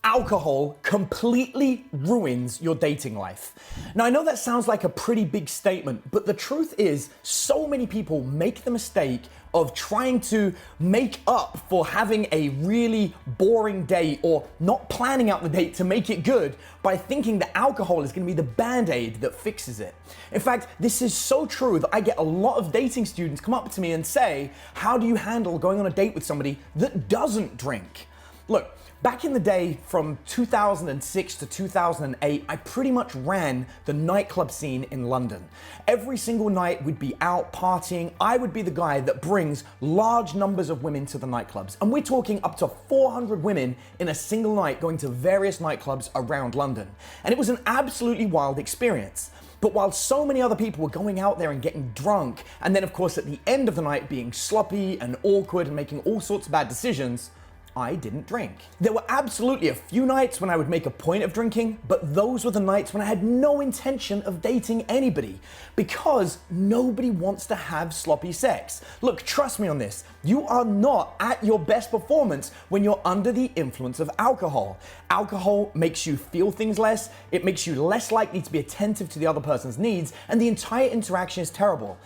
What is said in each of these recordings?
Alcohol completely ruins your dating life. Now, I know that sounds like a pretty big statement, but the truth is, so many people make the mistake of trying to make up for having a really boring date or not planning out the date to make it good by thinking that alcohol is going to be the band-aid that fixes it. In fact, this is so true that I get a lot of dating students come up to me and say, how do you handle going on a date with somebody that doesn't drink? Look, back in the day from 2006 to 2008, I pretty much ran the nightclub scene in London. Every single night we'd be out partying. I would be the guy that brings large numbers of women to the nightclubs. And we're talking up to 400 women in a single night going to various nightclubs around London. And it was an absolutely wild experience. But while so many other people were going out there and getting drunk, and then of course at the end of the night being sloppy and awkward and making all sorts of bad decisions, I didn't drink. There were absolutely a few nights when I would make a point of drinking, but those were the nights when I had no intention of dating anybody, because nobody wants to have sloppy sex. Look, trust me on this. You are not at your best performance when you're under the influence of alcohol. Alcohol makes you feel things less, it makes you less likely to be attentive to the other person's needs, and the entire interaction is terrible.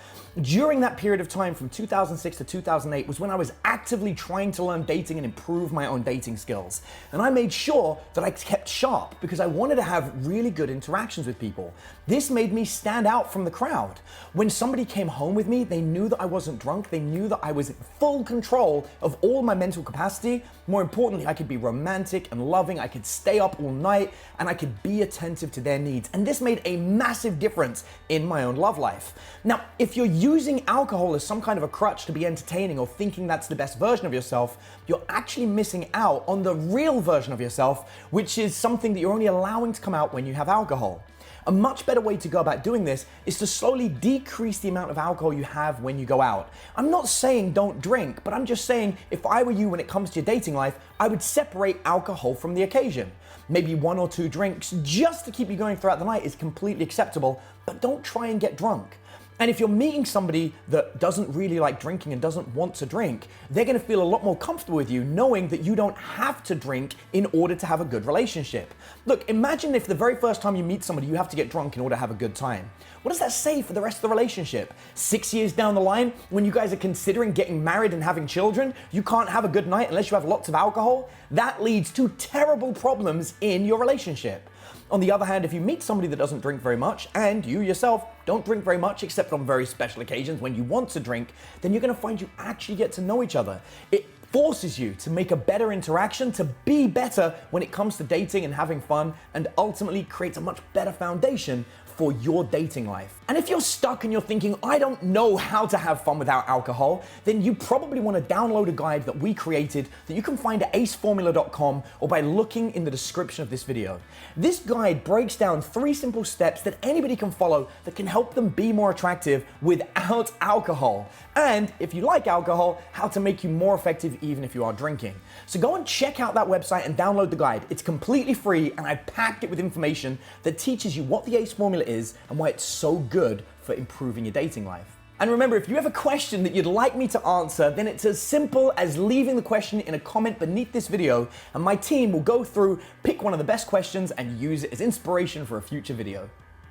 During that period of time from 2006 to 2008 was when I was actively trying to learn dating and improve my own dating skills. And I made sure that I kept sharp because I wanted to have really good interactions with people. This made me stand out from the crowd. When somebody came home with me, they knew that I wasn't drunk, they knew that I was in full control of all my mental capacity. More importantly, I could be romantic and loving, I could stay up all night, and I could be attentive to their needs. And this made a massive difference in my own love life. Now, if you're using alcohol as some kind of a crutch to be entertaining or thinking that's the best version of yourself, you're actually missing out on the real version of yourself, which is something that you're only allowing to come out when you have alcohol. A much better way to go about doing this is to slowly decrease the amount of alcohol you have when you go out. I'm not saying don't drink, but I'm just saying if I were you when it comes to your dating life, I would separate alcohol from the occasion. Maybe 1 or 2 drinks just to keep you going throughout the night is completely acceptable, but don't try and get drunk. And if you're meeting somebody that doesn't really like drinking and doesn't want to drink, they're going to feel a lot more comfortable with you knowing that you don't have to drink in order to have a good relationship. Look, imagine if the very first time you meet somebody you have to get drunk in order to have a good time. What does that say for the rest of the relationship? 6 years down the line, when you guys are considering getting married and having children, you can't have a good night unless you have lots of alcohol? That leads to terrible problems in your relationship. On the other hand, if you meet somebody that doesn't drink very much, and you yourself don't drink very much except on very special occasions when you want to drink, then you're going to find you actually get to know each other. It forces you to make a better interaction, to be better when it comes to dating and having fun, and ultimately creates a much better foundation for your dating life. And if you're stuck and you're thinking, I don't know how to have fun without alcohol, then you probably want to download a guide that we created that you can find at aceformula.com or by looking in the description of this video. This guide breaks down 3 simple steps that anybody can follow that can help them be more attractive without alcohol. And if you like alcohol, how to make you more effective even if you are drinking. So go and check out that website and download the guide. It's completely free and I packed it with information that teaches you what the ACE formula is and why it's so good for improving your dating life. And remember, if you have a question that you'd like me to answer, then it's as simple as leaving the question in a comment beneath this video, and my team will go through, pick one of the best questions, and use it as inspiration for a future video.